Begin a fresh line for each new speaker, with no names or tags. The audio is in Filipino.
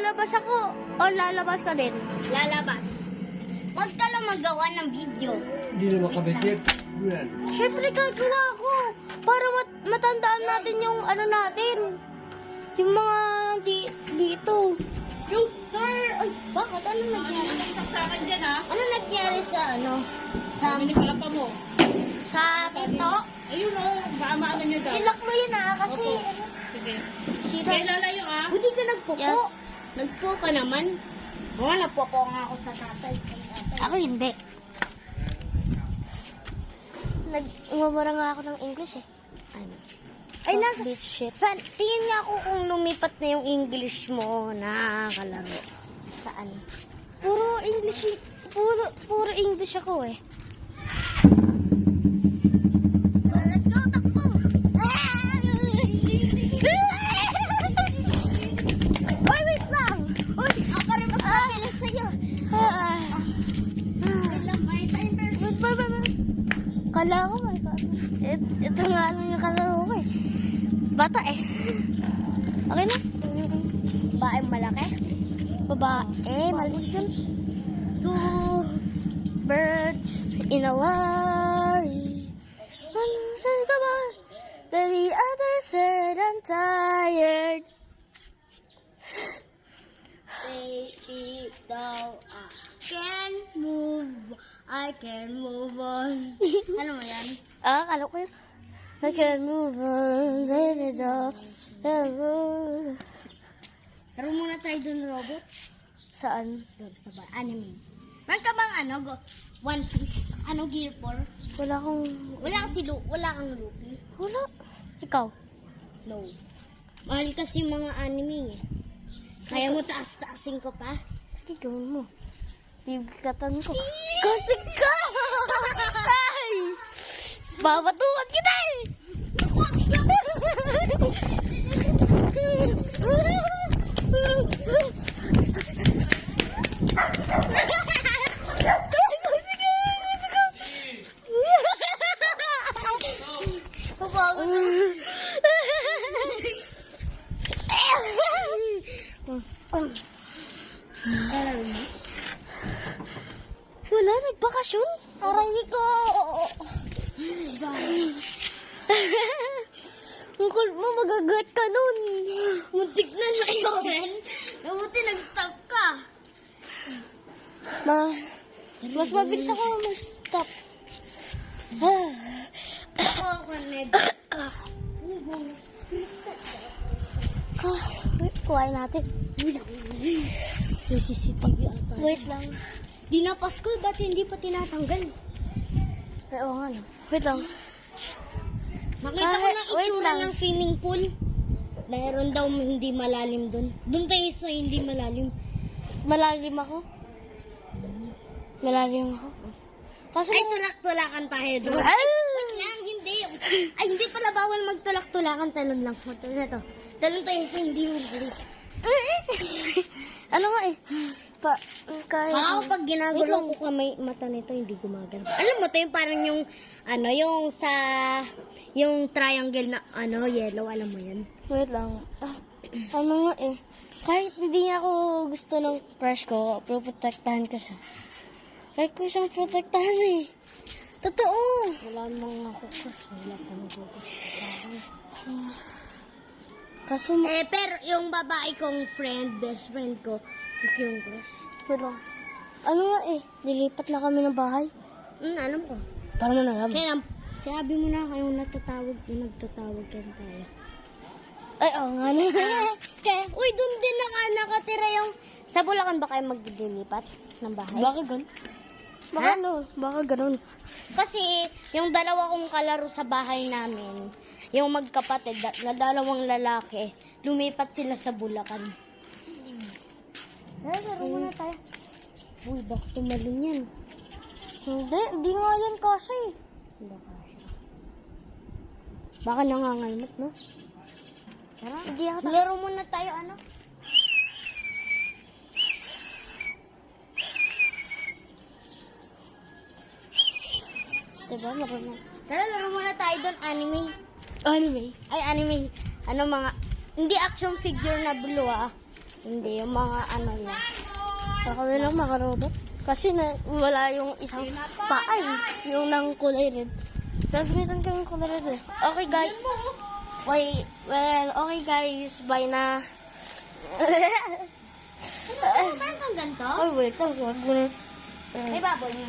lalabas ako o lalabas ka din?
Lalabas. Huwag ka lang magawa ng video.
Hindi naman kabitip. Yan.
Siyempre gagawa ako para matandaan natin yung ano natin. Yung mga dito.
You sir! Ay, bakit? Ano nangyari?
Saksakan dyan, ha?
Ano nangyari sa ano? Sa,
Hindi pala pa mo.
sa pinto?
Ayun, oh. Baka maano nyo daw.
Ilak mo yun kasi
Opo. Sige.
sira.
Kaya lalayo, ha?
Buti ka nagpupo.
Yes.
Nagpo ka naman. Oo, nagpupo nga ako sa tatay.
Ako hindi. Umabara nga ako ng English eh. Ano? Ay, nasa... Shit. Tingin nga ako kung lumipat na yung English mo na kalaro. Saan? Puro English ako eh.
Let's go, takbo!
Oy, wait lang!
Uy, ako rin magpapilis sa'yo. Wait lang, may time first.
Kala ko ba? Ito nga lang yung kalaro ko eh. Bata eh. Okay na?
Baeng malaki?
Babae, maliit yun. Two birds in a worry. One said come on, then the other said I'm tired.
Baby, though I can move on. Ano mo yan?
Kala ko yun. I can move on, baby doll.
Pero muna tayo dun, robots.
Saan?
Doon sa anime. Meron ka bang One Piece? Ano Gear 4?
Wala akong...
Wala kang Luffy?
Wala. Ikaw?
No. Mahal kasi yung mga anime eh. Kaya mo taas-taasin ko pa?
Sige, gawin mo. Bibigatan ko. Kastig ka! Ay! Babatukan kita eh! Wala, nagbakasyon. Aray ko! Mukul mo, magagat ka nun.
Muntik na sa'yo rin. Nabuti nag-stop ka.
Mas mabilis ako mag-stop.
Ako, Ned.
Wait, kuhain natin.
May CCTV ata.
Wait lang.
Di na Pasko, ba't hindi pa tinatanggal?
Ay, oo nga no. Wait lang.
Makita ko na
Wait
itsura
lang.
ng swimming pool. Meron daw hindi malalim doon. Doon tayo sa hindi malalim.
Malalim ako. Malalim ako. Kasi
Ay, tulak-tulakan tayo doon.
Ay!
Wait lang, hindi. Ay, hindi pala bawal magtulak-tulakan. Talon lang. Talon na to. Talon tayo sa hindi malalim.
ano nga eh. Kahit...
Ako pag ginagalaw ko kamay mata nito, hindi gumagalaw. Alam mo, ito yung parang yung, yung triangle na, yellow, alam mo yun?
Wait lang. Ano nga eh. Kahit hindi niya ako gusto ng crush ko, protektahan ko siya. Kahit ko siyang protektahan eh. Totoo.
Wala namang ako crush. Wala ka nag-crush.
Kaso,
Pero yung babae kong best friend ko, hindi yung crush.
wait lang. Ano nga eh. Nilipat na kami ng bahay.
Alam ko.
Paano mo nalaman?
Kaya sabi mo na kayong nagtatawag ka tayo.
Ay, oo nga na.
Kaya, uy, doon din nakatira yung, sa Bulacan ba kayo maglilipat ng bahay?
Baka ganun. Baka
Ha?
ano, baka ganun.
Kasi, yung dalawa kong kalaro sa bahay namin, yung magkapatid na dalawang lalaki, lumipat sila sa Bulacan. Laro muna tayo. Uy, bakit tumalon yan?
Hindi nga yan kasi.
Baka nangangalmat, no?
Tara, hindi ako
Laro muna tayo, ano?
Diba, laro na.
Tara, laro muna tayo doon, anime.
Anime.
Ay, anime. Ano mga, hindi action figure na blue, ah.
Hindi, yung mga ano lang. Ako lang mga robot. Kasi wala yung isang paay. Yung nang kulay red. Tapos meron kang kulay red eh. Okay guys. Okay guys. Bye na.
Meron kang ganito?
Ay, wait lang. Wag mo na.
May baboy mo.